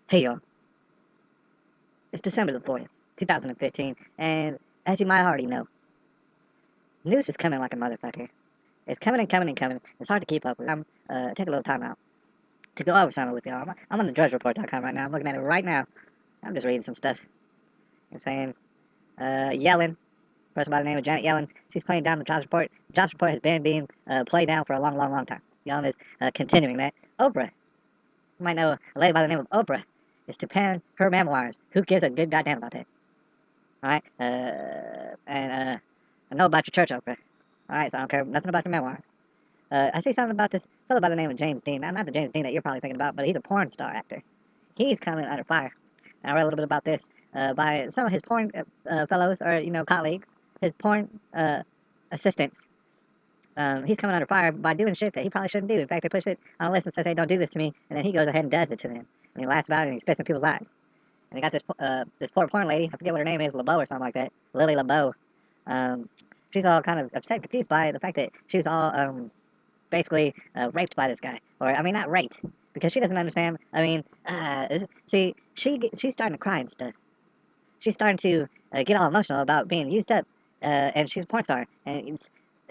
Hey y'all, it's December the 4th, 2015, and as you might already know, news is coming like a motherfucker. It's coming and coming and coming. It's hard to keep up with. I'm take a little time out to go over something with y'all. I'm on the drudgereport.com right now. I'm looking at it right now. I'm just reading some stuff and saying, Yellen, person by the name of Janet Yellen, she's playing down the jobs report. The jobs report has been being played down for a long, long, long time. Yellen is continuing that. Oprah, you might know a lady by the name of Oprah, is to pen her memoirs. Who gives a good goddamn about that? All right. And I know about your church, Oprah. All right, so I don't care nothing about your memoirs. I see something about this fellow by the name of James Dean. Now, not the James Dean that you're probably thinking about, but he's a porn star actor. He's coming under fire. And I read a little bit about this by some of his porn fellows or colleagues, his porn assistants. He's coming under fire by doing shit that he probably shouldn't do. In fact, they push it on a list and says, "Hey, don't do this to me," and then he goes ahead and does it to them. And he laughs about it and he spits in people's eyes. And they got this poor porn lady. I forget what her name is, LeBeau or something like that. Lily LeBeau. Um, she's all kind of upset and confused by the fact that she was all basically raped by this guy. Or I mean, not raped because she doesn't understand. I mean, see, she's starting to cry and stuff. She's starting to get all emotional about being used up, and she's a porn star. And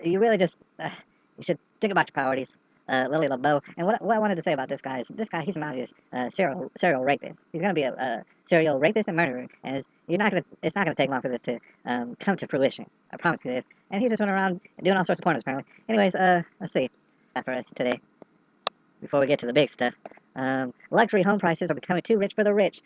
you really just you should think about your priorities, Lily LeBeau. And what I wanted to say about this guy is this guy he's an obvious serial rapist. He's gonna be a serial rapist and murderer, and it's not gonna take long for this to come to fruition. I promise you this. And he's just running around doing all sorts of pornos apparently. Anyways, let's see. For us today, before we get to the big stuff. Luxury home prices are becoming too rich for the rich.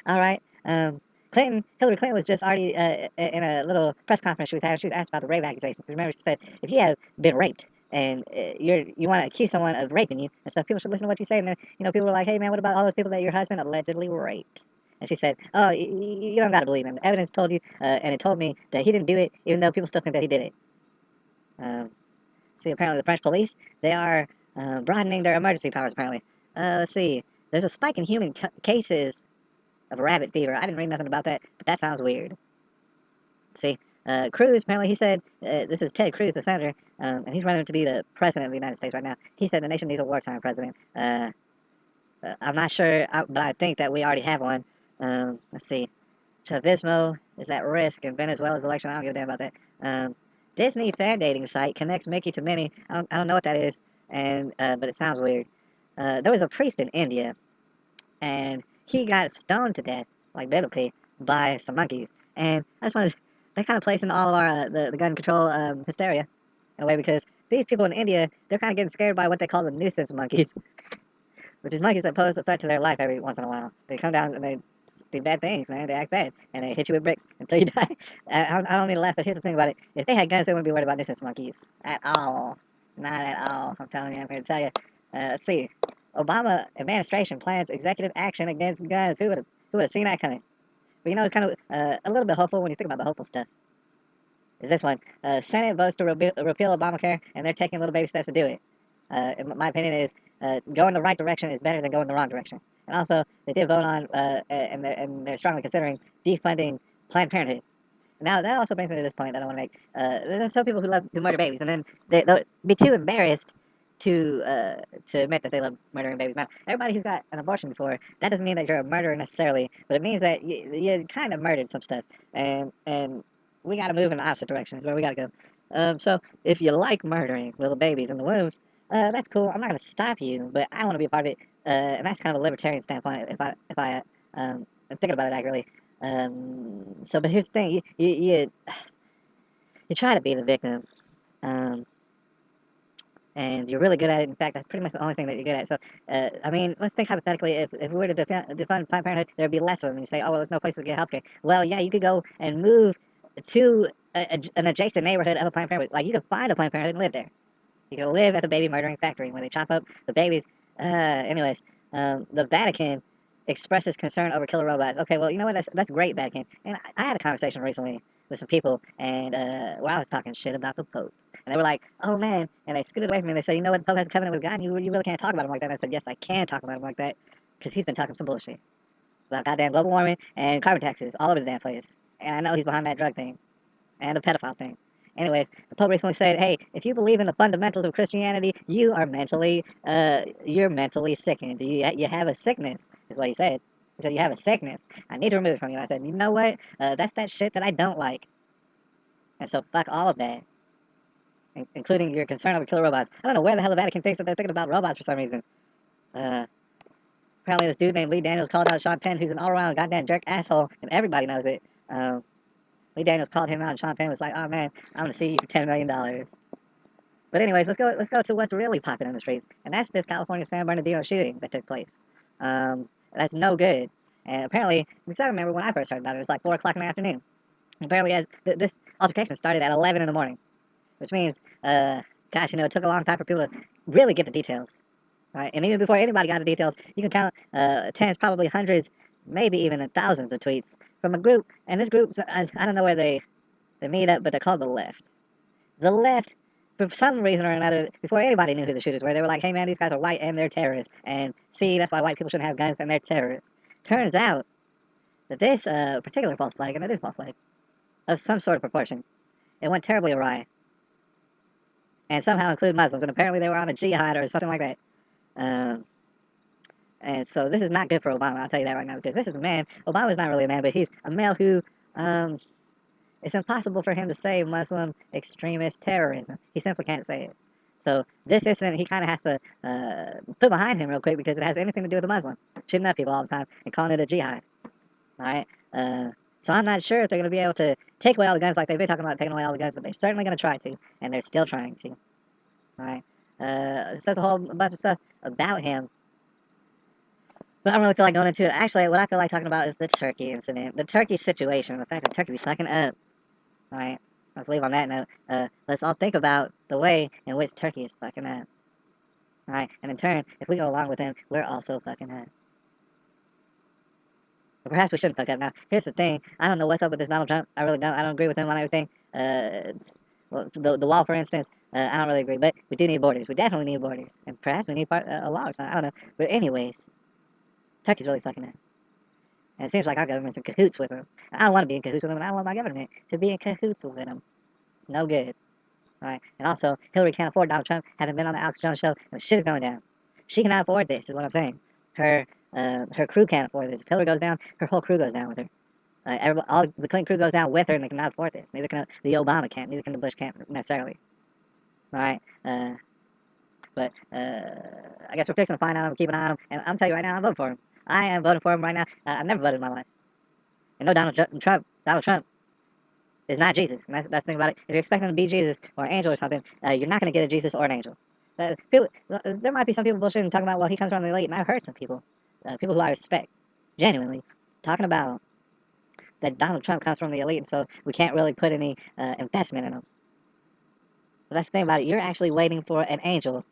All right. Hillary Clinton was just already in a little press conference she was having. She was asked about the rape accusations. Remember, she said, if you have been raped and you want to accuse someone of raping you and stuff, people should listen to what you say. And then, people were like, hey, man, what about all those people that your husband allegedly raped? And she said, oh, you don't got to believe him. The evidence told you, and it told me that he didn't do it, even though people still think that he did it. Um, See, apparently the French police, they are broadening their emergency powers, apparently. Let's see. There's a spike in human cases of rabbit fever. I didn't read nothing about that, but that sounds weird. See, Cruz, apparently he said, this is Ted Cruz, the senator, and he's running to be the president of the United States right now. He said the nation needs a wartime president. I'm not sure, but I think that we already have one. Let's see. Chavismo is at risk in Venezuela's election. I don't give a damn about that. Disney fan dating site connects Mickey to Minnie. I don't know what that is, and but it sounds weird. There was a priest in India, and he got stoned to death, like biblically, by some monkeys. And I just wanted to, that kind of plays into all of our the gun control hysteria in a way because these people in India they're kind of getting scared by what they call the nuisance monkeys, which is monkeys that pose a threat to their life every once in a while. They come down and they do bad things, man. They act bad, and they hit you with bricks until you die. I don't mean to laugh, but here's the thing about it: if they had guns, they wouldn't be worried about nuisance monkeys at all. Not at all. I'm telling you, I'm here to tell you. Let's see. Obama administration plans executive action against guns. Who would have seen that coming? But it's kind of a little bit hopeful when you think about the hopeful stuff. Is this one? Senate votes to repeal Obamacare, and they're taking little baby steps to do it. In my opinion, is going the right direction is better than going the wrong direction. And also, they did vote on, and they're strongly considering defunding Planned Parenthood. Now, that also brings me to this point that I want to make. There's some people who love to murder babies, and then they'll be too embarrassed to admit that they love murdering babies. Now, everybody who's got an abortion before, that doesn't mean that you're a murderer necessarily, but it means that you kind of murdered some stuff, and we got to move in the opposite direction. Is where we got to go. So if you like murdering little babies in the wombs, that's cool. I'm not going to stop you, but I don't want to be a part of it. And that's kind of a libertarian standpoint. If I am thinking about it accurately. But here's the thing: you try to be the victim, um, and you're really good at it. In fact, that's pretty much the only thing that you're good at. So, I mean, let's think hypothetically: if we were to defund Planned Parenthood, there'd be less of them. And you say, oh well, there's no place to get healthcare. Well, yeah, you could go and move to an adjacent neighborhood of a Planned Parenthood. Like you could find a Planned Parenthood and live there. You can live at the baby murdering factory where they chop up the babies. Anyways, the Vatican expresses concern over killer robots. Okay, well, you know what? That's great, Vatican. And I had a conversation recently with some people, and where I was talking shit about the Pope. And they were like, oh man, and they scooted away from me and they said, you know what, the Pope has a covenant with God, and you really can't talk about him like that. And I said, yes, I can talk about him like that, because he's been talking some bullshit about goddamn global warming and carbon taxes all over the damn place. And I know he's behind that drug thing and the pedophile thing. Anyways, the Pope recently said, hey, if you believe in the fundamentals of Christianity, you're mentally sickened. You have a sickness, is what he said. He said, you have a sickness. I need to remove it from you. I said, you know what? That's that shit that I don't like. And so fuck all of that, including your concern over killer robots. I don't know where the hell the Vatican thinks that they're thinking about robots for some reason. Uh, Apparently this dude named Lee Daniels called out Sean Penn, who's an all-around goddamn jerk asshole, and everybody knows it. Lee Daniels called him out, and Sean Penn was like, "Oh man, I'm gonna sue you for $10 million." But anyways, let's go to what's really popping in the streets, and that's this California San Bernardino shooting that took place. That's no good. And apparently, because I remember when I first heard about it, it was like 4 o'clock in the afternoon. And apparently, this altercation started at 11 in the morning, which means, gosh, it took a long time for people to really get the details. Right? And even before anybody got the details, you can count tens, probably hundreds, maybe even thousands of tweets from a group. And this group, I don't know where they meet up, but they're called the left. The left, for some reason or another, before anybody knew who the shooters were, they were like, hey man, these guys are white and they're terrorists. And see, that's why white people shouldn't have guns and they're terrorists. Turns out that this particular false flag, and it is false flag, of some sort of proportion, it went terribly awry. And somehow included Muslims. And apparently they were on a jihad or something like that. Um, And so this is not good for Obama, I'll tell you that right now, because this is a man. Obama's not really a man, but he's a male who, it's impossible for him to say Muslim extremist terrorism. He simply can't say it. So this incident, he kind of has to put behind him real quick because it has anything to do with a Muslim. Shooting up people all the time and calling it a jihad. Alright? So I'm not sure if they're going to be able to take away all the guns like they've been talking about taking away all the guns, but they're certainly going to try to, and they're still trying to. Alright? It says a whole bunch of stuff about him. But I don't really feel like going into it. Actually, what I feel like talking about is the Turkey incident. The Turkey situation. The fact that Turkey be fucking up. Alright? Let's leave on that note. Let's all think about the way in which Turkey is fucking up. Alright? And in turn, if we go along with them, we're also fucking up. But perhaps we shouldn't fuck up. Now, here's the thing. I don't know what's up with this Donald Trump. I really don't. I don't agree with him on everything. Well, the wall, for instance, I don't really agree. But we do need borders. We definitely need borders. And perhaps we need a law or something. I don't know. But anyways, Turkey's really fucking up. And it seems like our government's in cahoots with them. And I don't want to be in cahoots with them, and I don't want my government to be in cahoots with them. It's no good. Alright? And also, Hillary can't afford Donald Trump, having been on the Alex Jones show, and shit is going down. She cannot afford this, is what I'm saying. Her crew can't afford this. If Hillary goes down, her whole crew goes down with her. All the Clinton crew goes down with her, and they cannot afford this. Neither can the Obama camp, neither can the Bush camp, necessarily. Alright? But I guess we're fixing to find out. I'm keeping an eye on him, and I'm telling you right now, I'm voting for him. I am voting for him right now. I've never voted in my life. And no, Donald Trump is not Jesus. And that's the thing about it. If you're expecting him to be Jesus or an angel or something, you're not going to get a Jesus or an angel. There might be some people bullshitting talking about, well, he comes from the elite, and I've heard some people, people who I respect, genuinely, talking about that Donald Trump comes from the elite, and so we can't really put any investment in him. But that's the thing about it. You're actually waiting for an angel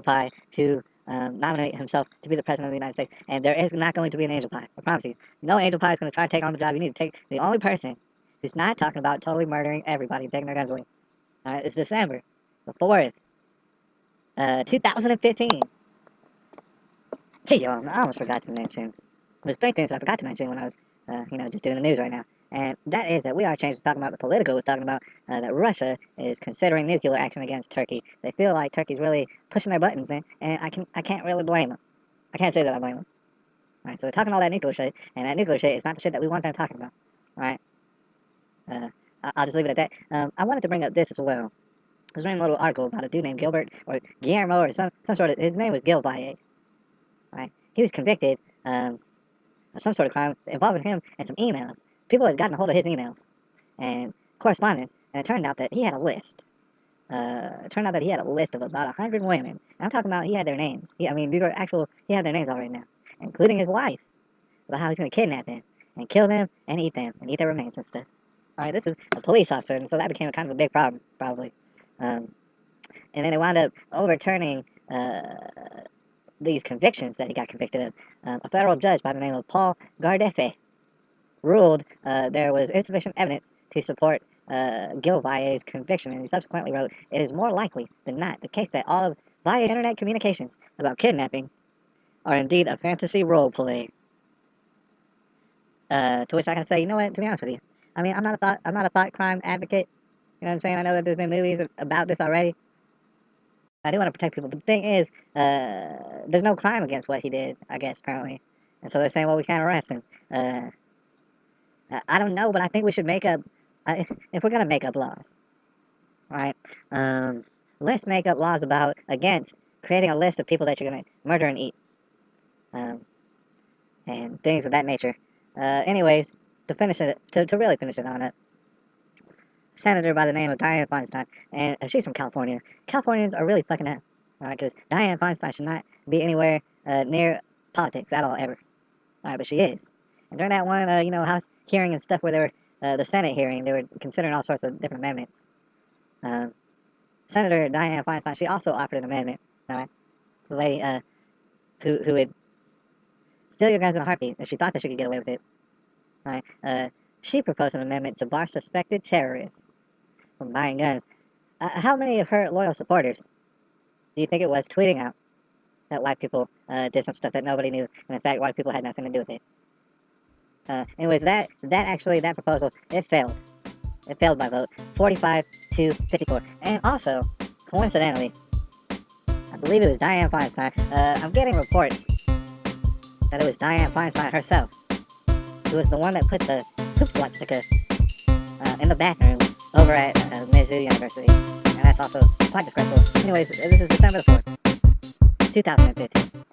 pie, to nominate himself to be the president of the United States. And there is not going to be an angel pie. I promise you. No angel pie is going to try to take on the job. You need to take the only person who's not talking about totally murdering everybody and taking their guns away. Alright, it's December the 4th, 2015. Hey, y'all, I almost forgot to mention. There's 3 things I forgot to mention when I was, just doing the news right now. And that is that We Are Change was talking about, the Politico was talking about, that Russia is considering nuclear action against Turkey. They feel like Turkey's really pushing their buttons in, and I can't really blame them. I can't say that I blame them. Alright, so they're talking all that nuclear shit, and that nuclear shit is not the shit that we want them talking about. Alright? I'll just leave it at that. I wanted to bring up this as well. I was reading a little article about a dude named Gilbert, or Guillermo, or some sort of, his name was Gil Valle. Alright? He was convicted, of some sort of crime involving him and some emails. People had gotten a hold of his emails and correspondence, and it turned out that he had a list. It turned out that he had a list of about 100 women. And I'm talking about he had their names. He had their names already now, including his wife, about how he's going to kidnap them and kill them and eat their remains and stuff. Alright, this is a police officer, and so that became kind of a big problem, probably. And then they wound up overturning these convictions that he got convicted of. A federal judge by the name of Paul Gardefe ruled there was insufficient evidence to support Gil Valle's conviction, and he subsequently wrote, "It is more likely than not the case that all of Valle's internet communications about kidnapping are indeed a fantasy role play." To which I can say, you know what? To be honest with you, I mean, I'm not a thought crime advocate, You know what I'm saying? I know that there's been movies about this already. I do want to protect people, but the thing is, there's no crime against what he did, I guess, apparently. And so they're saying, well, we can't arrest him. I don't know, but I think we should make up, if we're going to make up laws, right? Let's make up laws against creating a list of people that you're going to murder and eat. And things of that nature. Anyways, to really finish it on it, senator by the name of Dianne Feinstein, and she's from California. Californians are really fucking up, alright, because Dianne Feinstein should not be anywhere near politics at all, ever. Alright, but she is. And during that one, House hearing and stuff where they were, the Senate hearing, they were considering all sorts of different amendments. Senator Dianne Feinstein, she also offered an amendment, alright, the lady, who would steal your guns in a heartbeat if she thought that she could get away with it. Alright, she proposed an amendment to bar suspected terrorists from buying guns. How many of her loyal supporters do you think it was tweeting out that white people did some stuff that nobody knew, and in fact white people had nothing to do with it? Anyways, that proposal, it failed. It failed by vote, 45 to 54. And also, coincidentally, I believe it was Dianne Feinstein. I'm getting reports that it was Dianne Feinstein herself who was the one that put the poop swastika in the bathroom over at Mizzou University. And that's also quite disgraceful. Anyways, this is December the 4th, 2015.